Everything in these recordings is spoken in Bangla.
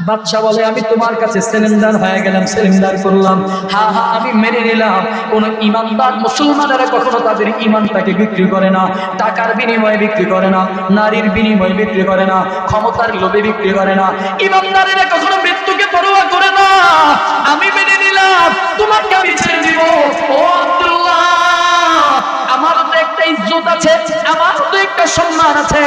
বাদশা বলে আমি তোমার কাছে সিলিন্ডার হয়ে গেলাম, সিলিন্ডার করলাম। হ্যাঁ হ্যাঁ আমি মেনে নিলাম। কোন ইমানদার মুসলমানেরা কখনো তাদের ইমানটাকে বিক্রি করে না, টাকার বিনিময়ে বিক্রি করে না, নারীর বিনিময়ে বিক্রি করে না, ক্ষমতার লোভে বিক্রি করে না। ইমানদারেরা কখনো মৃত্যুকে পরোয়া করে না। আমি মেনে নিলাম, তোমাকে আমি ছেড়ে দিব। ও আব্দুল্লাহ, আমারও তো একটা ইজ্জত আছে, আমারও তো একটা সম্মান আছে,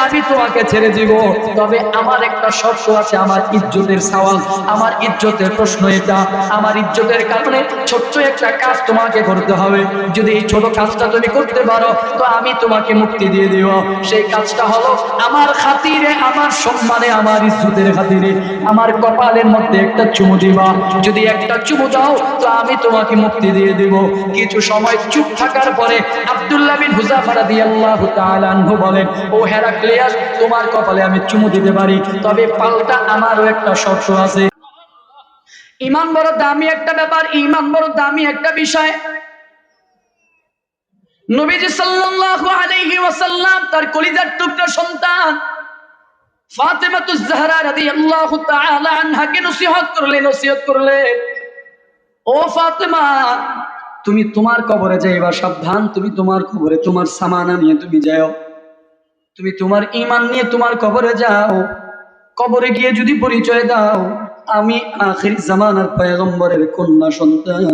আমি তোমাকে ছেড়ে দিব। তবে আমার একটা শর্ত আছে, আমার ইজ্জতের সওয়াল, আমার ইজ্জতের প্রশ্ন এটা। আমার ইজ্জতের কারণে ছোট্ট একটা কাজ তোমাকে করতে হবে। যদি এই ছোট কাজটা তুমি করতে পারো তো আমি তোমাকে মুক্তি দিয়ে দিব। সেই কাজটা হলো আমার খাতিরে, আমার সম্মানে, আমার ইজ্জতের খাতিরে আমার কপালের মধ্যে একটা চুমু দিবা। যদি একটা চুমু দাও তো আমি তোমাকে মুক্তি দিয়ে দেব। কিছু সময় চুপ থাকার পরে আব্দুল্লাহ বিন হুযাফা রাদিয়াল্লাহু তাআলা আনহু বলেন, ও হেরাক্লিয়াস, তোমার কপালে আমি চুমু দিতে পারি, তবে পাল্টা আমারও একটা শর্ত আছে। ঈমান বড় দামি একটা ব্যাপার, ঈমান বড় দামি একটা বিষয়। নবীজি সাল্লাল্লাহু আলাইহি ওয়াসাল্লাম তার কলিজার টুকরা সন্তান ফাতেমাতুজ জাহরা রাদিয়াল্লাহু তাআলা আনহাকে নসিহত করলেন, ও ফাতেমা, তুমি তোমার কবরে যাইবা, সাবধান, তুমি তোমার কবরে তোমার সামানা নিয়ে তুমি যাও, তুমি তোমার ঈমান নিয়ে তোমার কবরে যাও। কবরে গিয়ে যদি পরিচয় দাও আমি আখির জামানার পয়গম্বরের কন্যা সন্তান,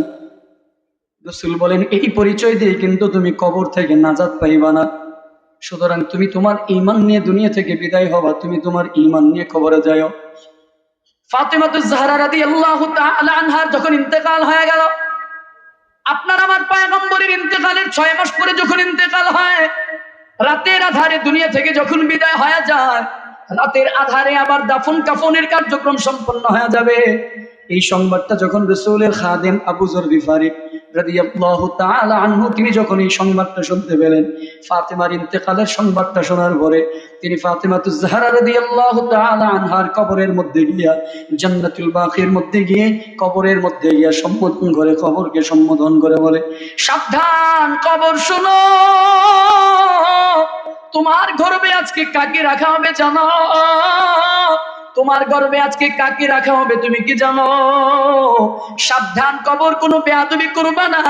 রাসূল বলেন এই পরিচয় দিয়ে কিন্তু তুমি কবর থেকে নাজাত পাইবা না। সুতরাং তুমি তোমার ঈমান নিয়ে দুনিয়া থেকে বিদায় হবা, তুমি তোমার ঈমান নিয়ে কবরে যাও। ফাতেমাতুজ জাহরা রাদিয়াল্লাহু তাআলা আনহার যখন ইন্তেকাল হয়ে গেল, আপনার আমার পয়গম্বরের ইন্তেকালের 6 মাস পরে যখন ইন্তেকাল হয়, রাতের আধারে দুনিয়া থেকে যখন বিদায় হয়ে যায়, রাতের আধারে আবার দাফন কাফনের কার্যক্রম সম্পন্ন হয়ে যাবে। এই সংবাদটা যখন রাসূলের খাদেম আবু যর গিফারি রাদিয়াল্লাহু তাআলা আনহু তিনি যখন এই সংবাদটা শুনতে পেলেন, ফাতেমার ইন্তেকালের সংবাদটা শোনার পরে তিনি ফাতেমাতুজ জাহরা রাদিয়াল্লাহু তাআলা আনহার কবরের মধ্যে গিয়া, জান্নাতুল বাকির মধ্যে গিয়ে কবরের মধ্যে গিয়া সম্বোধন করে, কবরকে সম্বোধন করে বলে, সাবধান কবর শোনো, তোমার গর্ভে আজকে কাকে রাখা হবে জানো? তোমার গর্ভে আজকে কাকে রাখা হবে তুমি কি জানো? সাবধান কবর, কোনো বেয়াদবি করবা না।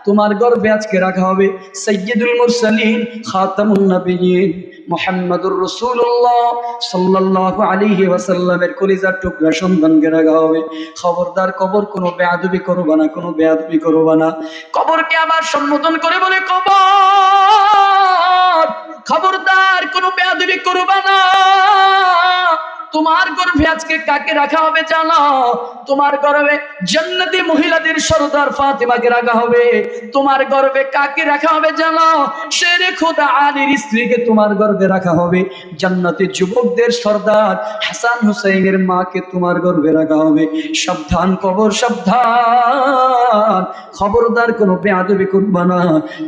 তোমার গর্ভে আজকে রাখা হবে সাইয়্যিদুল মুরসালিন খাতামুন নবিয়্যিন মুহাম্মাদুর রাসূলুল্লাহ সাল্লাল্লাহু আলাইহি ওয়াসাল্লামের কলিজার টুকরা সন্তানকে রাখা হবে। খবরদার কবর, কোনো বেয়াদবি করবা না, কোনো বেয়াদবি করবা না। কবরকে আবার সম্বোধন করে বলে, কবর, খবরদার কোনো বেয়াদবি করবা না। তোমার গর্ভে আজকে কাকে রাখা হবে জানো? তোমার গর্ভে জান্নাতি মহিলাদের সরদার ফাতেমাকে রাখা হবে। তোমার গর্ভে কাকে রাখা হবে জানো? শেরে খোদা আলীর স্ত্রীকে তোমার গর্ভে রাখা হবে। জান্নাতি যুবকদের সরদার হাসান হুসাইনের মাকে তোমার গর্ভে রাখা হবে। সাবধান কবর, সাবধান, খবরদার কোনো বেয়াদবি করবা না,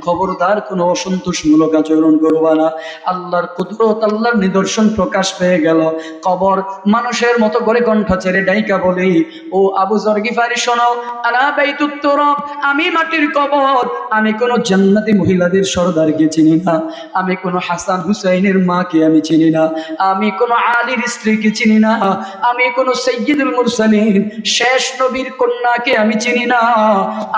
খবরদার কোনো অসন্তোষমূলক আচরণ করবা না। আল্লাহর কুদরত, আল্লাহর নিদর্শন প্রকাশ পেয়ে গেল। কবর মানুষের মতো করে কণ্ঠ ছেড়ে ডাইকা বলি, ও আবু যর গিফারি শোনো, আলা বাইতুত তুরাব, আমি মাটির কবর। আমি কোন জান্নাতি মহিলাদের সরদারকে চিনি না, আমি কোন হাসান হুসাইনের মাকে আমি চিনি না, আমি কোন আলীর স্ত্রীকে চিনি না, আমি কোন সাইয়্যিদুল মুরসালিন শেষ নবীর কন্যাকে আমি চিনি না।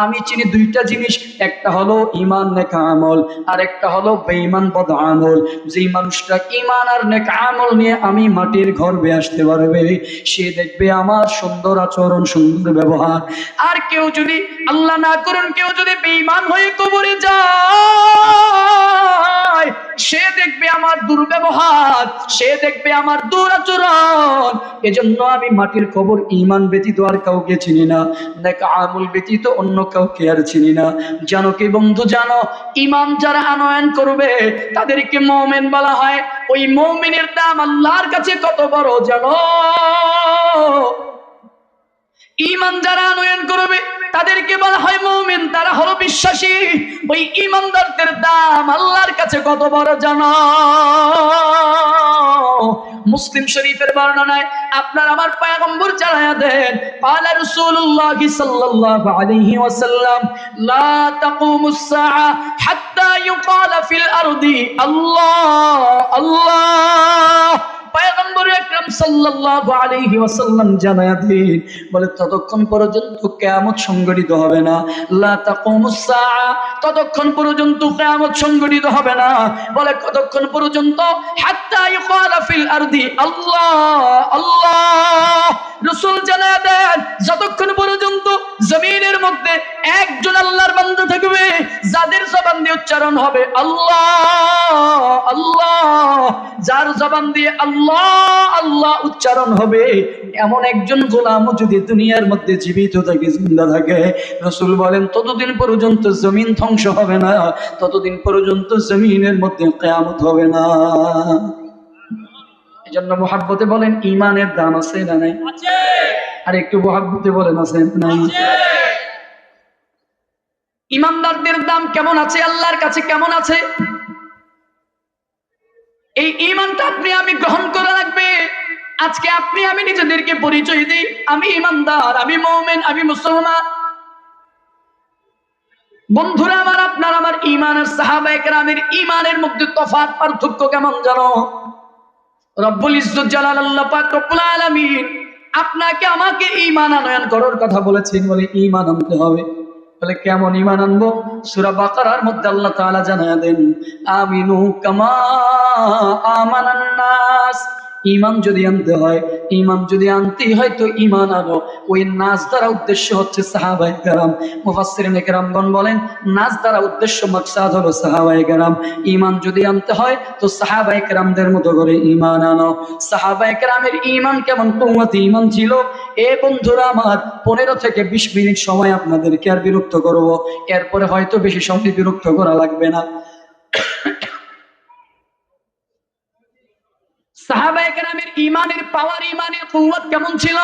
আমি চিনি দুইটা জিনিস, একটা হলো ঈমান নেক আমল, আর একটা হলো বেঈমান বদ আমল। যেই মানুষটা ঈমান আর নেক আমল নিয়ে আমি মাটির গর্ভে আসতে পারবে, সে দেখবে আমার সুন্দর আচরণ, সুন্দর ব্যবহার। আর কেউ যদি, আল্লাহ না করুন, কেউ যদি বেঈমান হয়ে কবরে যায়, সে দেখবে আমার দুর্ব্যবহার, সে দেখবে আমার দুরাচরণ। এজন্য আমি মাটির কবর ঈমান ব্যতীত আর কাউকে চিনি না, নেক আমল ব্যতীত অন্য কাউকে আর চিনি না। জানো কি বন্ধু, জানো ঈমান যারা আনয়ন করবে তাদেরকে মুমিন বলা হয়। ওই মুমিনের দাম আল্লাহর কাছে কত বড় জানো? ঈমান যারা আনয়ন করবে তাদেরকে বলা হয় মুমিন, তারা হলো বিশ্বাসী। ওই ঈমানদারদের দাম আল্লাহর কাছে কত বড় জানো? মুসলিম শরীফের বর্ণনায় আপনার আমার পয়গম্বর জানায়া দেন, ক্বালা রাসূলুল্লাহ সাল্লাল্লাহু আলাইহি ওয়াসাল্লাম, লা তাকুমুস সাআ হাত্তা ইউকালা ফিল আরদি আল্লাহ আল্লাহ। পয়গম্বর আকরাম সাল্লাল্লাহু আলাইহি ওয়াসাল্লাম জানায়া দেন, বলে ততক্ষণ পর্যন্ত কিয়ামত সংঘটিত হবে না, লা তাকুমুস সাআ, ততক্ষণ পর্যন্ত কিয়ামত সংঘটিত হবে না। বলে কতক্ষণ পর্যন্ত? হাত্তা ইউকালা ফিল আরদি আল্লাহ আল্লাহ। রাসূল জানায়া দেন, যতক্ষণ পর্যন্ত জমিনের মধ্যে একজন আল্লাহর বান্দা থাকবে যাদের জবান দিয়ে উচ্চারণ হবে আল্লাহ আল্লাহ, যার জবান দিয়ে আল্লাহ আল্লাহ উচ্চারণ হবে, এমন একজন গোলাম যদি দুনিয়ার মধ্যে জীবিত থাকে, জিন্দা থাকে, রাসূল বলেন ততদিন পর্যন্ত জমিন ধ্বংস হবে না, ততদিন পর্যন্ত জমিনের মধ্যে কিয়ামত হবে না। এজন্য মুহাব্বতে বলেন ঈমানের দাম আছে না নাই? আছে। আর একটু মুহাব্বতে বলেন আছে না নাই? ঈমানদারদের দাম কেমন আছে, আল্লাহর কাছে কেমন আছে? এই ঈমানটা আপনি আমি গ্রহণ করা লাগবে। আজকে আপনি আমি নিজেদেরকে পরিচয় দিই, আমি ঈমানদার, আমি মুমিন, আমি মুসলমান। বন্ধুরা আমার, আপনার আমার ঈমান আর সাহাবায়ে কেরামের ঈমানের মধ্যে তফাৎ পার্থক্য কেমন জানো? রব্বুল ইজ্জত জালালাল্লাহ পাক রব্বুল আলামিন আপনাকে আমাকে ঈমান আনয়ন করার কথা বলেছেন, বলে ঈমান আনতে হবে। বলে কেমন ঈমান আনবো? সূরা বাকারার মধ্যে আল্লাহ তাআলা জানায়া দেন, আমিনু কামা আমানান নাস। ঈমান যদি আনতে হয়, ঈমান যদি আনতেই হয় তো ঈমান আনো। ওই নাস দ্বারা উদ্দেশ্য হচ্ছে সাহাবায়ে কেরাম। মুফাসসিরিনে কেরামগণ বলেন নাস দ্বারা উদ্দেশ্য মাকসাদ হলো সাহাবায়ে কেরাম। ঈমান যদি আনতে হয় তো সাহাবায়ে কেরামদের মতো করে ঈমান আনো। সাহাবায়ে কেরামের ঈমান কেমন কুওয়াতি ঈমান ছিল, এ বন্ধুরা আমার 15 থেকে 20 মিনিট সময় আপনাদেরকে আর বিরক্ত করব, এরপরে হয়তো বেশি সময় বিরক্ত করা লাগবে না। সাহাবায়ে কেরামের ঈমানের পাওয়ার, ঈমানের কুওয়াত কেমন ছিল?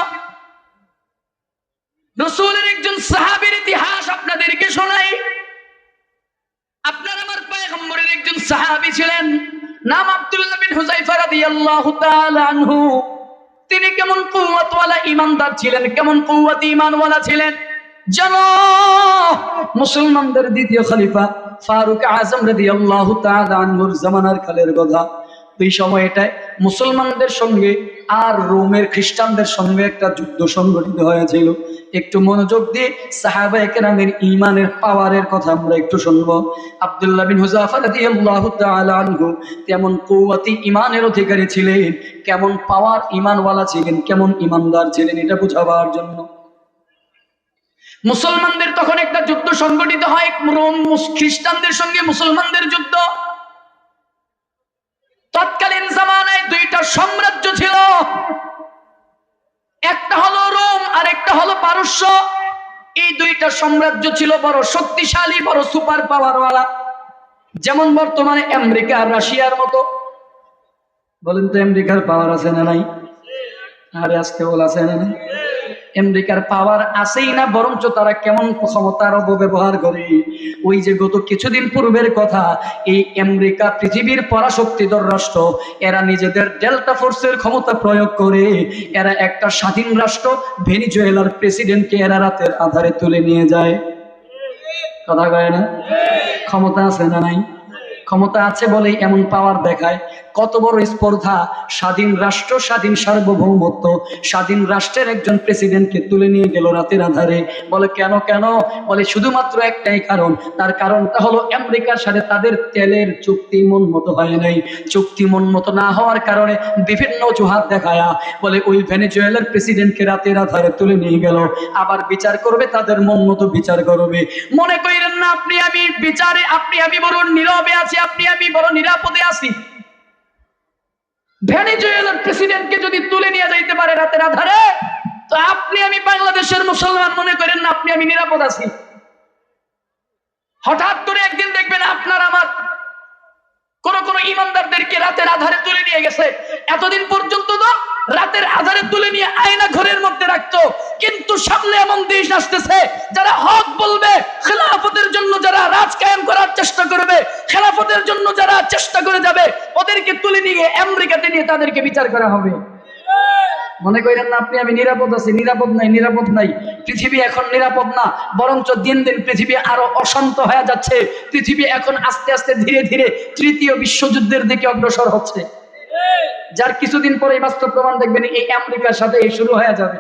রাসূলের একজন সাহাবীর ইতিহাস আপনাদেরকে শোনাই। আপনার আমার পয়গম্বরের একজন সাহাবী ছিলেন, নাম আব্দুল্লাহ বিন হুযায়ফা রাদিয়াল্লাহু তাআলা আনহু। তিনি কেমন কুওয়াতওয়ালা ঈমানদার ছিলেন, কেমন কুওয়াতি ঈমানওয়ালা ছিলেন জানো? মুসলমানদের দ্বিতীয় খলিফা ফারুক আযম রাদিয়াল্লাহু তাআলা আনহুর জামানার কালের কথা। এই সময়টায় মুসলমানদের সঙ্গে আর রোমের খ্রিস্টানদের সঙ্গে একটা যুদ্ধ সংঘটিত হয়েছিল। একটু মনোযোগ দিয়ে সাহাবায়ে কেরামের ঈমানের পাওয়ারের কথা আমরা একটু শুনবো। আব্দুল্লাহ বিন হুযায়ফা রাদিয়াল্লাহু তাআলা আনহু তেমন কুওয়াতি ঈমানের অধিকারী ছিলেন, কেমন পাওয়ার ঈমানওয়ালা ছিলেন, কেমন ঈমানদার ছিলেন, এটা বোঝাবার জন্য মুসলমানদের তখন একটা যুদ্ধ সংঘটিত হয়, রোম খ্রিস্টানদের সঙ্গে মুসলমানদের যুদ্ধ। তৎকালীন জামানায় দুইটা সাম্রাজ্য ছিল, একটা হলো রোম আর একটা হলো পারস্য। এই দুইটা সাম্রাজ্য ছিল বড় শক্তিশালী, বড় সুপার পাওয়ারওয়ালা, যেমন বর্তমানে আমেরিকা আর রাশিয়ার মতো। বলেন তো আমেরিকার পাওয়ার আছে না নাই? আরে আজকে বল আছে না নাই? আমেরিকার পাওয়ার আছেই না, বরঞ্চ তারা কেমন ক্ষমতার অপব্যবহার করে। ওই যে গত কিছুদিন পূর্বের কথা, এই আমেরিকা পৃথিবীর পরাশক্তিধর রাষ্ট্র, এরা নিজেদের ডেল্টা ফোর্সের ক্ষমতা প্রয়োগ করে এরা একটা স্বাধীন রাষ্ট্র ভেনিজুয়েলার প্রেসিডেন্টকে এরা রাতের আধারে তুলে নিয়ে যায়। কথা কয় না? ক্ষমতা আছে না নাই? ক্ষমতা আছে বলেই এমন পাওয়ার দেখায়। কত বড় স্পর্ধা! স্বাধীন রাষ্ট্র, স্বাধীন সার্বভৌমত্ব, স্বাধীন রাষ্ট্রের একজন প্রেসিডেন্টকে তুলে নিয়ে গেল রাতের আধারে। বলে কেন? কেন? বলে শুধুমাত্র একটাই কারণ। তার কারণটা হলো আমেরিকার সাথে তাদের তেলের চুক্তি মন মতো হয় নাই। চুক্তি মন মতো না হওয়ার কারণে বিভিন্ন অজুহাত দেখায়া বলে ওই ভেনেজুয়েলার প্রেসিডেন্টকে রাতের আধারে তুলে নিয়ে গেল। আবার বিচার করবে, তাদের মন মতো বিচার করবে। মনে করেন না আপনি আমি বিচারে, আপনি আমি বড় নীরবে আছি, আপনি আমি বড় নিরাপদে আছি। ভেনেজুয়েলার প্রেসিডেন্টকে যদি তুলে নিয়ে যাইতে পারে রাতের আধারে, তো আপনি আমি বাংলাদেশের মুসলমান মনে করেন না আপনি আমি নিরাপদ আছি? হঠাৎ করে একদিন দেখবেন আপনার আমার কোন কোন ইমানদারদেরকে রাতের আধারে তুলে নিয়ে গেছে। এতদিন পর্যন্ত তো রাতের আধারে তুলে নিয়ে আয়না ঘরের মধ্যে রাখতো, কিন্তু সামনে এমন দেশ আসতেছে যারা হক বলবে, খেলাফতের জন্য যারা রাজ কায়েম করার চেষ্টা করবে, খেলাফতের জন্য যারা চেষ্টা করে যাবে, ওদেরকে তুলে নিয়ে আমেরিকাতে নিয়ে তাদেরকে বিচার করা হবে। মনে করেন না আপনি আমি নিরাপদ আছি? নিরাপদ নাই, নিরাপদ নাই। পৃথিবী এখন নিরাপদ না, বরঞ্চ দিন দিন পৃথিবী আরো অশান্ত হয়ে যাচ্ছে। পৃথিবী এখন আস্তে আস্তে ধীরে ধীরে তৃতীয় বিশ্বযুদ্ধের দিকে অগ্রসর হচ্ছে। যার কিছুদিন পরে বাস্তব প্রমাণ দেখবেন এই আমেরিকার সাথে এই শুরু হয়ে যাবে।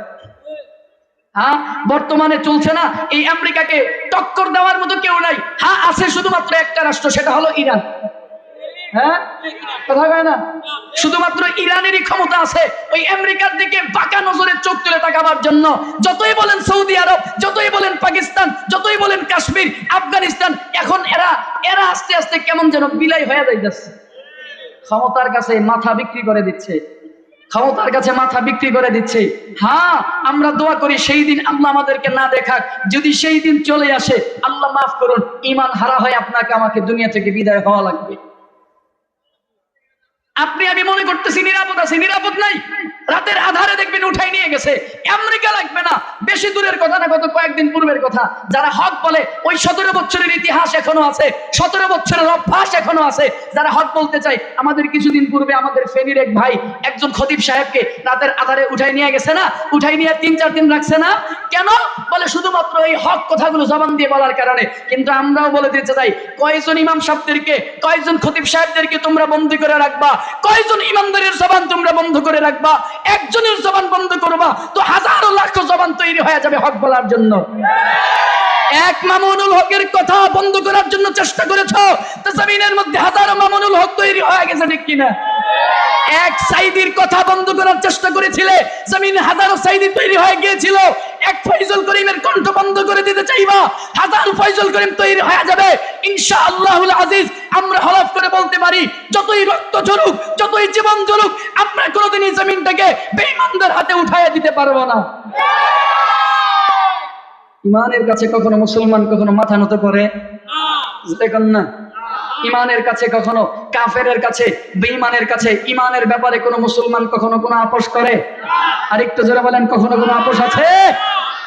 হ্যাঁ, বর্তমানে চলছে না, এই আমেরিকাকে টক্কর দেওয়ার মতো কেউ নাই। হ্যাঁ, আছে শুধুমাত্র একটা রাষ্ট্র, সেটা হলো ইরান। হ্যাঁ, কথা কয় না, শুধুমাত্র ইরানেরই ক্ষমতা আছে ওই আমেরিকার দিকে বাঁকা নজরে চোখ তুলে তাকাবার জন্য। যতই বলেন সৌদি আরব, যতই বলেন পাকিস্তান, যতই বলেন কাশ্মীর, আফগানিস্তান, এখন এরা আস্তে আস্তে কেমন যেন বিলাই হয়ে যাইতেছে। ক্ষমতার কাছে মাথা বিক্রি করে দিচ্ছে, ক্ষমতার কাছে মাথা বিক্রি করে দিচ্ছে। হ্যাঁ, আমরা দোয়া করি সেই দিন আল্লাহ আমাদেরকে না দেখাক। যদি সেই দিন চলে আসে, আল্লাহ মাফ করুন, ঈমান হারা হয়ে আপনাকে আমাকে দুনিয়া থেকে বিদায় হওয়া লাগবে। আপনি আমি মনে করতেছি নিরাপদ আছি, নিরাপদ নাই। রাতের আধারে দেখবেন উঠাই নিয়ে গেছে। আমেরিকা লাগবে না, বেশি দূরের কথা না, গত কয়েকদিন পূর্বের কথা। যারা হক বলে ওই 17 বছরের ইতিহাস এখনো আছে, 17 বছরের অভ্যাস এখনো আছে। যারা হক বলতে চায়, আমাদের কিছুদিন পূর্বে আমাদের ফেনীর এক ভাই একজন খতিব সাহেবকে রাতের আধারে উঠাই নিয়ে গেছে না, উঠাই নিয়ে 3-4 দিন রাখছে না। কেন বলে? শুধুমাত্র এই হক কথাগুলো জবান দিয়ে বলার কারণে। কিন্তু আমরাও বলে দিতে চাই, কয়জন ইমাম সাহেবদেরকে, কয়জন খতিব সাহেবদেরকে তোমরা বন্দী করে রাখবা? কয়জন ইমানদারের জবান তোমরা বন্ধ করে রাখবা? একজনের জবান বন্ধ করবা তো হাজারো লাখ জবান তৈরি হয়ে যাবে হক বলার জন্য। এক মামুনুল হকের কথা বন্ধ করার জন্য চেষ্টা করেছো, তো জমিনের মধ্যে হাজারো মামুনুল হক তৈরি হয়ে গেছে, ঠিক কিনা? এক সাইদির কথা বন্ধ করার চেষ্টা করেছিলে, জমিনে হাজারো সাইদি তৈরি হয়ে গিয়েছিল। এক ফয়জুল করিমের কণ্ঠ বন্ধ করে দিতে চাইবা, হাজার ফয়জুল করিম তৈরি হয়ে যাবে ইনশাআল্লাহুল আজিজ। আমরা হলফ করে বলতে পারি, যতই রক্ত ঝরুক, যতই জীবন ঝরুক, আমরা কোনোদিনই জমিনটাকে বেঈমানদের হাতে উঠাইয়া দিতে পারবো না। ইমানের কাছে কখনো মুসলমান কখনো মাথা নত করে দেখুন না। ইমানের কাছে কখনো, কাফেরের কাছে, বেঈমানের কাছে ইমানের ব্যাপারে কোনো মুসলমান কখনো কোনো আপোষ করে? আর একটু জোরে বলেন, কখনো কোনো আপোষ আছে?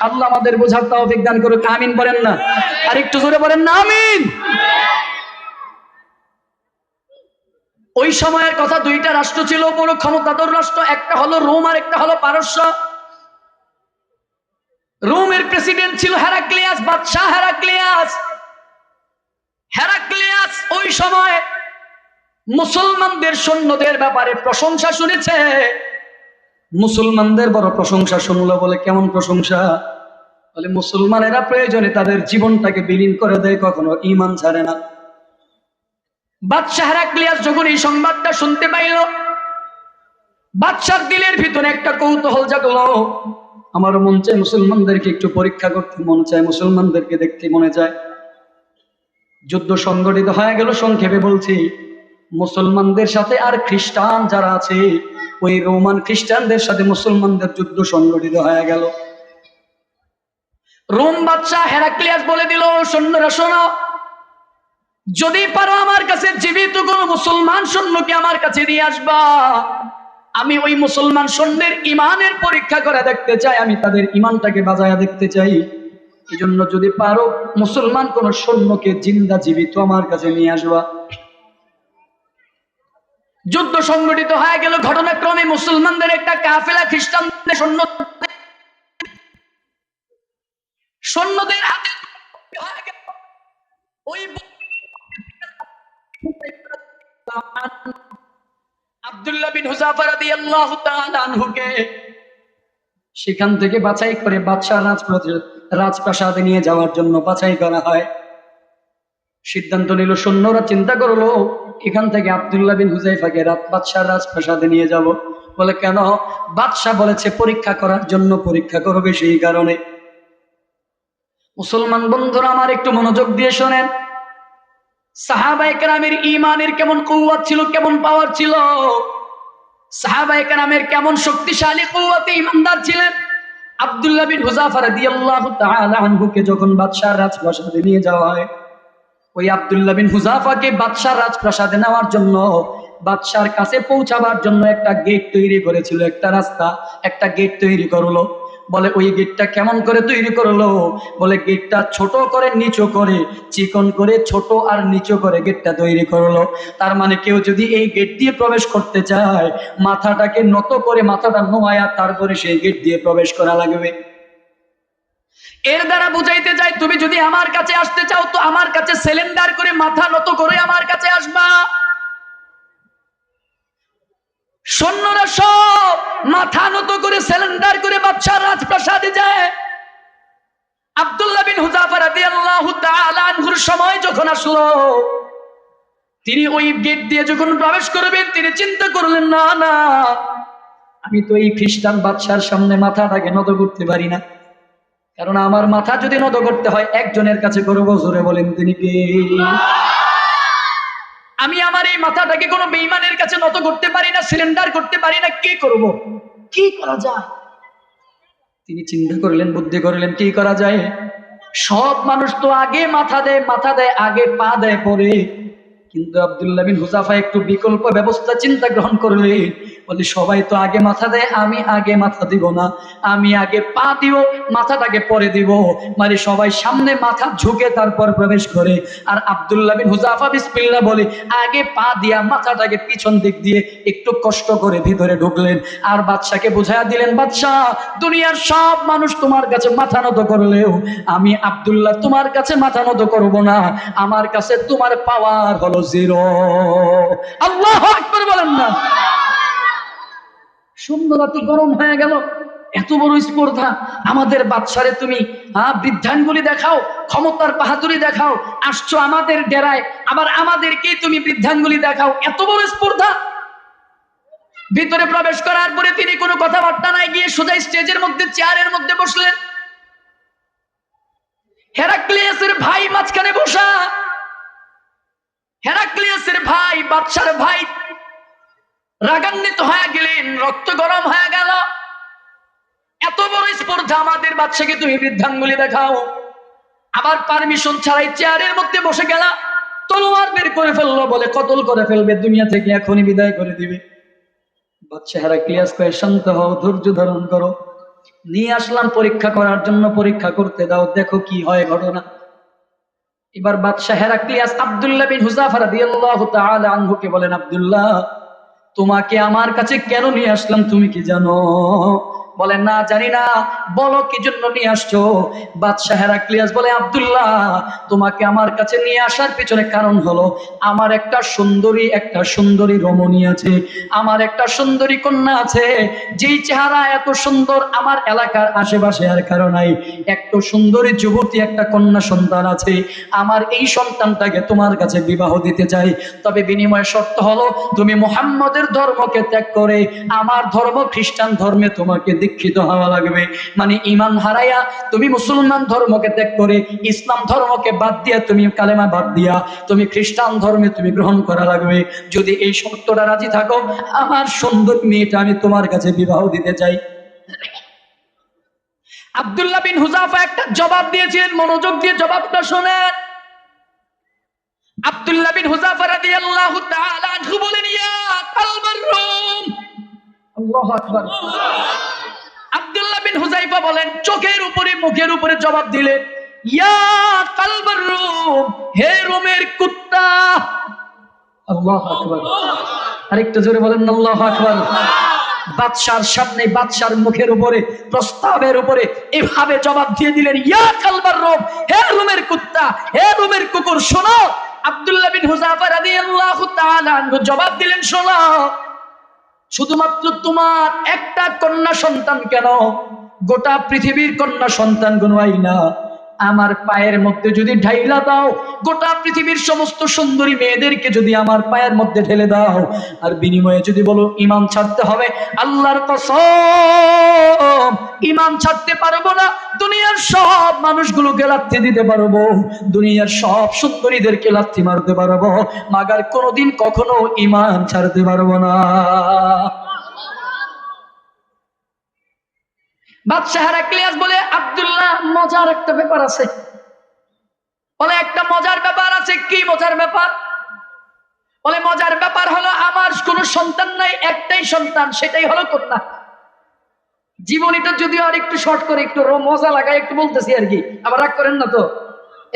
আল্লাহ আমাদের বোঝার তৌফিক দান করুক, আমিন বলেন না। আর একটু জোরে বলেন না, আমিন। ওই সময়ের কথা, দুইটা রাষ্ট্র ছিল বড় ক্ষমতাধর রাষ্ট্র, একটা হলো রোম আর একটা হলো পারস্য। রোমের প্রেসিডেন্ট ছিল হেরাক্লিয়াস, বাদশাহ হেরাক্লিয়াস। হেরাক্লিয়াস ওই সময় মুসলমানদের সৈন্যদের ব্যাপারে প্রশংসা শুনেছে। মুসলমানদের বড় প্রশংসা শুনলো। বলে কেমন প্রশংসা? বলে মুসলমানেরা প্রয়োজনে তাদের জীবনটাকে বিলীন করে দেয়, কখনো ঈমান ছাড়ে না। বাদশাহ হেরাক্লিয়াস যখন এই সংবাদটা শুনতে পাইল, বাদশার দিলের ভিতরে একটা কৌতূহল জাগলো। আমারও মন চায় মুসলমানদেরকে একটু পরীক্ষা করতে মন চায়, মুসলমানদেরকে দেখতে মনে চায়। যুদ্ধ সংগঠিত হয়ে গেল। সংক্ষেপে বলছি, মুসলমানদের সাথে আর খ্রিস্টান যারা আছে, ওই রোমান খ্রিস্টানদের সাথে মুসলমানদের যুদ্ধ সংগঠিত হয়ে গেল। রোম বাদশাহ হেরাক্লিয়াস বলে দিল, সৈন্যরা শোনো, যদি পারো আমার কাছে জীবিত কোন মুসলমান সৈন্যকে আমার কাছে নিয়ে আসবা। আমি ওই মুসলমান সৈন্যের ইমানের পরীক্ষা করে দেখতে চাই, আমি তাদের ইমানটাকে বাজায়া দেখতে চাই। এই জন্য যদি পারো মুসলমান কোন সৈন্যকে জিন্দা জীবিত আমার কাছে নিয়ে আসবা। যুদ্ধ সংগঠিত হয়ে গেল। ঘটনাক্রমে মুসলমানদের একটা কাফেলা খ্রিস্টানদের সৈন্যদের হাতে ওই আব্দুল্লাহ বিন হুযাফা রাদিয়াল্লাহু তাআলা আনহুকে সেখান থেকে বাছাই করে বাদশাহ রাজপ্রাসাদে নিয়ে যাওয়ার জন্য বাছাই করা হয়। সিদ্ধান্ত নিল, সৈন্যরা চিন্তা করলো এখান থেকে আব্দুল্লাহ বিন হুযাইফাকে বাদশাহ রাজপ্রাসাদে নিয়ে যাব। বলে কেন? বাদশাহ বলেছে পরীক্ষা করার জন্য, পরীক্ষা করবে সেই কারণে। মুসলমান বন্ধুরা আমার, একটু মনোযোগ দিয়ে শোনেন। সাহাবায়ে কেরামের ঈমানের কেমন কুওয়াত ছিল, কেমন পাওয়ার ছিল। সাহাবায়ে কেরামের কেমন শক্তিশালী কুওয়াতে ঈমানদার ছিলেন। আব্দুল্লাহ বিন হুযাফা রাদিয়াল্লাহু তাআলা আনহুকে যখন বাদশাহ রাজপ্রাসাদে নিয়ে যাওয়া হয়, ওই আব্দুল্লাহ বিন হুযাফাকে বাদশাহ রাজপ্রাসাদে নেওয়ার জন্য, বাদশার কাছে পৌঁছাবার জন্য একটা গেট তৈরি করেছিল, একটা রাস্তা, একটা গেট তৈরি করলো। বলে ওই গেটটা কেমন করে তৈরি করলো? বলে গেটটা ছোট করে নিচু করে, চিকন করে ছোট আর নিচু করে গেটটা তৈরি করলো। তার মানে কেউ যদি এই গেট দিয়ে প্রবেশ করতে চায়, মাথাটাকে নত করে, মাথাটা নোয়ায়া তারপরে সেই গেট দিয়ে প্রবেশ করা লাগবে। এর দ্বারা বুঝাইতে যায়, তুমি যদি আমার কাছে আসতে চাও তো আমার কাছে সিলিন্ডার করে মাথা নত করে আমার কাছে আসবা। সৈন্যরা সব মাথা নত করে সিলিন্ডার করে বাদশার রাজপ্রাসাদে যায়। আব্দুল্লাহ বিন হুযাফা রাদিয়াল্লাহু তাআলা আনহুর সময় যখন আসলো, তিনি ওই গেট দিয়ে যখন প্রবেশ করবেন, তিনি চিন্তা করলেন, না না, আমি তো এই খ্রিস্টান বাদশার সামনে মাথাটাকে নত করতে পারি না, কারণ আমার মাথা যদি নত করতে হয় একজনের কাছে করবো। জোরে বলেন তিনি কে? আমি আমার এই মাথাটাকে কোনো বেঈমানের কাছে নত করতে পারি না, সিলিন্ডার করতে পারি না, কি করব, কি করা যায়? তিনি চিন্তা করলেন, বুদ্ধি করলেন, কি করা যায়? সব মানুষ তো আগে মাথা দেয়, আগে পা দেয় পরে, কিন্তু আব্দুল্লাহ বিন হুযাফা একটু বিকল্প ব্যবস্থা চিন্তা গ্রহণ করলেন। বলে, সবাই তো আগে মাথা দেয়, আমি আগে মাথা দিব না, আমি আগে পা দিব, মাথাটাকে পরে দিব। মানে সবাই সামনে মাথা ঝুঁকে তারপর প্রবেশ করে, আর আব্দুল্লাহ বিন হুযাফা বিসমিল্লাহ বলে আগে পা দিয়া মাথাটাকে পিছন দিক দিয়ে একটু কষ্ট করে ভিতরে ঢুকলেন। আর বাদশাকে বুঝাইয়া দিলেন, বাদশাহ, দুনিয়ার সব মানুষ তোমার কাছে মাথা নত করলেও আমি আব্দুল্লাহ তোমার কাছে মাথা নত করব না, আমার কাছে তোমার পাওয়ার হলো জিরো। আল্লাহু আকবার বলেন না। সুন্দরাতি গরম হয়ে গেল, এত বড় স্পর্ধা। আমাদের বাদশারে তুমি বৃদ্ধাঙ্গুলি দেখাও, ক্ষমতার বাহাদুরি দেখাও, আসছো আমাদের ডেরায়, আবার আমাদেরকে তুমি বৃদ্ধাঙ্গুলি দেখাও, এত বড় স্পর্ধা। ভিতরে প্রবেশ করার পরে তিনি কোনো কথাবার্তা নাই, গিয়ে সোজা স্টেজের মধ্যে চেয়ারের মধ্যে বসলেন। হেরাক্লিয়াসের ভাই মাঝখানে বসা। হেরাক্লিয়াসের ভাই, বাদশার ভাই রাগান্বিত হয়ে গেলেন, রক্ত গরম হয়ে গেল। এত বড় স্পর্ধা, আমাদের বাদশাকে তুমি বৃদ্ধাঙ্গুলি দেখাও, আবার পারমিশন ছাড়াই চেয়ারের মধ্যে বসে গেল। তলোয়ার বের করে ফেললো, বলে কতল করে ফেলবে, দুনিয়া থেকে এখনই বিদায় করে দিবে। বাদশা হেরাক্লিয়াস কয়ে, শান্ত হও, ধৈর্য ধারণ করো, নিয়ে আসলাম পরীক্ষা করার জন্য, পরীক্ষা করতে দাও, দেখো কি হয় ঘটনা। এবার বাদশা হেরাক্লিয়াস আব্দুল্লাহ বিন হুযাফা রাদিয়াল্লাহু তাআলা আনহুকে বলেন, আব্দুল্লাহ, তোমাকে আমার কাছে কেন নিয়ে আসলাম তুমি কি জানো? বলেন, না জানি না। বলো কি জন্য নিয়ে আসছো? বাদশা হেরাক্লিয়াস বলে, আব্দুল্লাহ, তোমাকে আমার কাছে নিয়ে আসার পিছনে কারণ হলো, আমার একটা সুন্দরী রমণী আছে, আমার একটা সুন্দরী কন্যা আছে, যেই চেহারা এত সুন্দর আমার এলাকার আশেপাশে আর কারো নাই। একটা সুন্দরী যুবতী, একটা কন্যা সন্তান আছে, আমার এই সন্তানটাকে তোমার কাছে বিবাহ দিতে চাই। তবে বিনিময় শর্ত হলো, তুমি মুহাম্মদের ধর্মকে ত্যাগ করে আমার ধর্ম খ্রিস্টান ধর্মে তোমাকে দীক্ষিত হওয়া লাগবে। মানে ঈমান হারাইয়া তুমি মুসলমান ধর্মকে ত্যাগ করে ইসলাম ধর্মকে বাদ দিয়া, তুমি কালেমা বাদ দিয়া তুমি খ্রিস্টান ধর্মে তুমি গ্রহণ করা লাগবে। যদি এই শর্তটা রাজি থাকো, আমার সুন্দর মেয়েটা আমি তোমার কাছে বিবাহ দিতে চাই। আব্দুল্লাহ বিন হুযাফা একটা জবাব দিয়েছিলেন, মনোযোগ দিয়ে জবাবটা শোনেন। আব্দুল্লাহ বিন হুযাফা রাদিয়াল্লাহু তাআলা আনহু বলেন, ইয়া কালবার রুম। আল্লাহু আকবার। আব্দুল্লাহ বিন হুযাফা বলেন, চোখের উপরে মুখের উপরে জবাব দিলেন, ইয়া কালবার রুম, হে রোমের কুত্তা। আল্লাহু আকবার। আরেকটু জোরে বলেন আল্লাহু আকবার। বাদশার সামনে, বাদশার মুখের উপরে, প্রস্তাবের উপরে এভাবে জবাব দিয়ে দিলেন, ইয়া কালবার রুম, হে রোমের কুত্তা, হে রোমের কুকুর, শোনো। আব্দুল্লাহ বিন হুযাফা রাদিয়াল্লাহু তাআলা আনহু জবাব দিলেন, শোনো, শুধুমাত্র তোমার একটা কন্যা সন্তান কেন, গোটা পৃথিবীর কন্যা সন্তান গুনবাই না, আমার পায়ের মধ্যে যদি ঢাইলা দাও, গোটা পৃথিবীর সমস্ত সুন্দরী মেয়েদেরকে যদি আমার পায়ের মধ্যে ঢেলে দাও, আর বিনিময়ে যদি বলো ঈমান ছাড়তে হবে, আল্লাহর কসম ঈমান ছাড়তে পারবো না। দুনিয়ার সব মানুষগুলোকে লাথি দিতে পারবো, দুনিয়ার সব সুন্দরীদেরকে লাথি মারতে পারবো, মাগার কোনোদিন কখনো ঈমান ছাড়তে পারবো না। বাদশা হেরাক্লিয়াস বলে, আব্দুল্লাহ, মজার একটা ব্যাপার আছে। বলে, একটা মজার ব্যাপার আছে। কি মজার ব্যাপার? বলে, মজার ব্যাপার হলো, আমার কোনো সন্তান নাই, একটাই সন্তান, সেটাই হলো কন্যা। জীবনীটা যদিও আর একটু শর্ট করে, একটু মজা লাগায় একটু বলতেছি আর কি, আবার রাগ করেন না তো।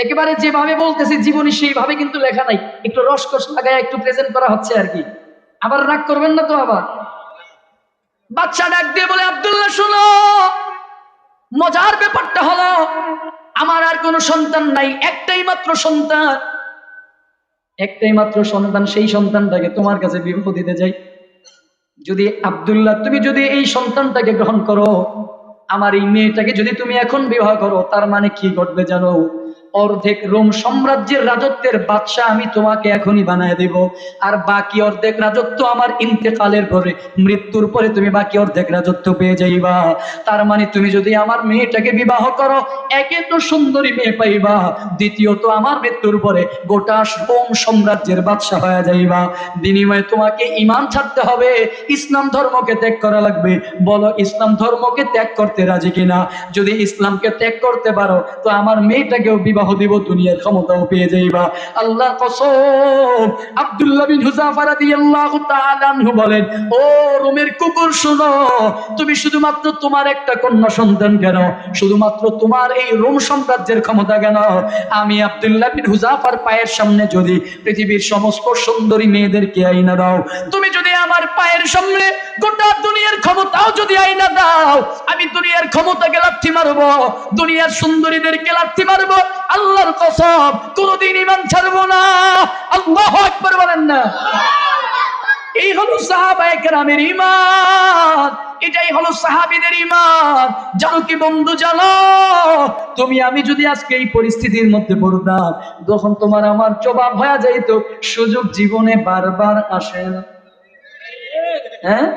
একেবারে যেভাবে বলতেছি জীবনী সেইভাবে কিন্তু লেখা নাই, একটু রসকস লাগায় একটু প্রেজেন্ট করা হচ্ছে আর কি, আবার রাগ করবেন না তো। আবার বাচ্চা ডাক দিয়ে বলে, আব্দুল্লাহ শুনো, মজার ব্যাপারটা হলো, আমার আর কোনো সন্তান নাই, একটাই মাত্র সন্তান, একটাই মাত্র সন্তান, সেই সন্তানটাকে তোমার কাছে বিবাহ দিতে যাই। যদি আব্দুল্লাহ তুমি যদি এই সন্তানটাকে গ্রহণ করো, আমার এই মেয়েটাকে যদি তুমি এখন বিবাহ করো, তার মানে কি ঘটবে জানো? অর্ধেক রোম সাম্রাজ্যের রাজত্বের বাদশা আমি তোমাকে এখনই বানায় দেব, আর বাকি অর্ধেক রাজত্ব আমার ইন্তেকালের পরে, মৃত্যুর পরে তুমি বাকি অর্ধেক রাজত্ব পেয়ে যাইবা। তার মানে তুমি যদি আমার মেয়েটাকে বিবাহ করো, একে তো সুন্দরী মেয়ে পাইবা, দ্বিতীয়ত আমার মৃত্যুর পরে গোটা রোম সাম্রাজ্যের বাদশা হয়ে যাইবা। বিনিময়ে তোমাকে ঈমান ছাড়তে হবে, ইসলাম ধর্মকে ত্যাগ করা লাগবে। বলো ইসলাম ধর্মকে ত্যাগ করতে রাজি কিনা? যদি ইসলামকে ত্যাগ করতে পারো তো আমার মেয়েটাকেও বিবাহ দিব, দুনিয়ার ক্ষমতাও পেয়ে যাইবা। আল্লাহর কসম, আব্দুল্লাহ বিন হুযাফা রাদিয়াল্লাহু তাআলা আনহু বলেন, ও রোমের কুকুর শোনো, তুমি শুধুমাত্র তোমার একটা কন্যা সন্তান কেন, শুধুমাত্র তোমার এই রোম সাম্রাজ্যের ক্ষমতা কেন, আমি আব্দুল্লাহ বিন হুযাফার পায়ের সামনে যদি পৃথিবীর সমস্ত সুন্দরী মেয়েদেরকে আইনা দাও, তুমি যদি আমার পায়ের সামনে গোটা দুনিয়ার ক্ষমতাও যদি আইনা দাও, আমি দুনিয়ার ক্ষমতাকে লাথি মারবো, দুনিয়ার সুন্দরীদেরকে লাথি মারবো, আল্লাহর কসম কোনদিন ঈমান ছাড়বো না। আল্লাহু আকবার বলেন না। এই হলো সাহাবায়ে কেরামের ঈমান, এটাই হলো সাহাবীদের ঈমান। জানো কি বন্ধু, জানো তুমি আমি যদি আজকে এই পরিস্থিতির মধ্যে পড়তাম, যখন তোমার আমার জবাব হয়ে যাইতো, সুযোগ জীবনে বারবার আসে না। হ্যাঁ,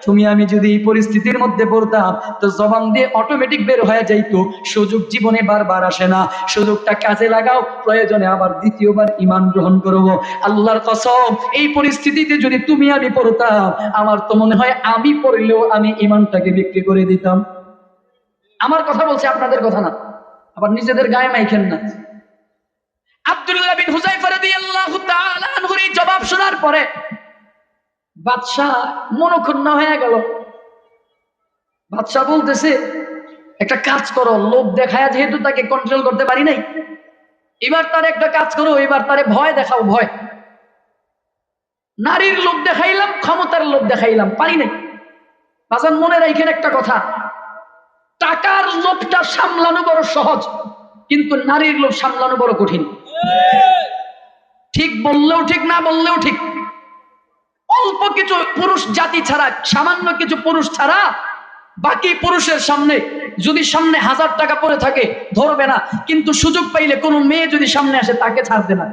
তুমি আমি যদি এই পরিস্থিতির মধ্যে পড়তাম, তো জবান দিয়ে অটোমেটিক বের হয়ে যাইতো, সুযোগ জীবনে বারবার আসে না, সুযোগটা কাজে লাগাও, প্রয়োজনে আবার দ্বিতীয়বার ঈমান গ্রহণ করব। আল্লাহর কসম, এই পরিস্থিতিতে যদি তুমি আমি পড়তাম, আমার তো মনে হয় আমি পড়লেও আমি ঈমানটাকে বিক্রি করে দিতাম। আমার কথা বলছি, আপনাদের কথা না, আবার নিজেদের গায়ে মাইখেন না। আব্দুল্লাহ বিন হুযায়ফা রাদিয়াল্লাহু তাআলা আনহুর এই জবাব শোনার পরে বাদশাহ মনক্ষুণ্ণ হয়ে গেল। বাদশাহ বলতেছে, একটা কাজ করো, লোভ দেখায় যেহেতু তাকে কন্ট্রোল করতে পারি নাই, এবার তার একটা কাজ করো, এবার তারে ভয় দেখাও, ভয়। নারীর লোভ দেখাইলাম, ক্ষমতার লোভ দেখাইলাম, পারি নাই। বাজান মনে রাখেন একটা কথা, টাকার লোভটা সামলানো বড় সহজ, কিন্তু নারীর লোভ সামলানো বড় কঠিন। ঠিক বললেও ঠিক, না বললেও ঠিক। অল্প কিছু পুরুষ জাতি ছাড়া, সামান্য কিছু পুরুষ ছাড়া বাকি পুরুষের সামনে যদি সামনে 1000 টাকা পড়ে থাকে ধরবে না, কিন্তু সুযোগ পাইলে কোনো মেয়ে যদি সামনে আসে তাকে ছাড়বে না।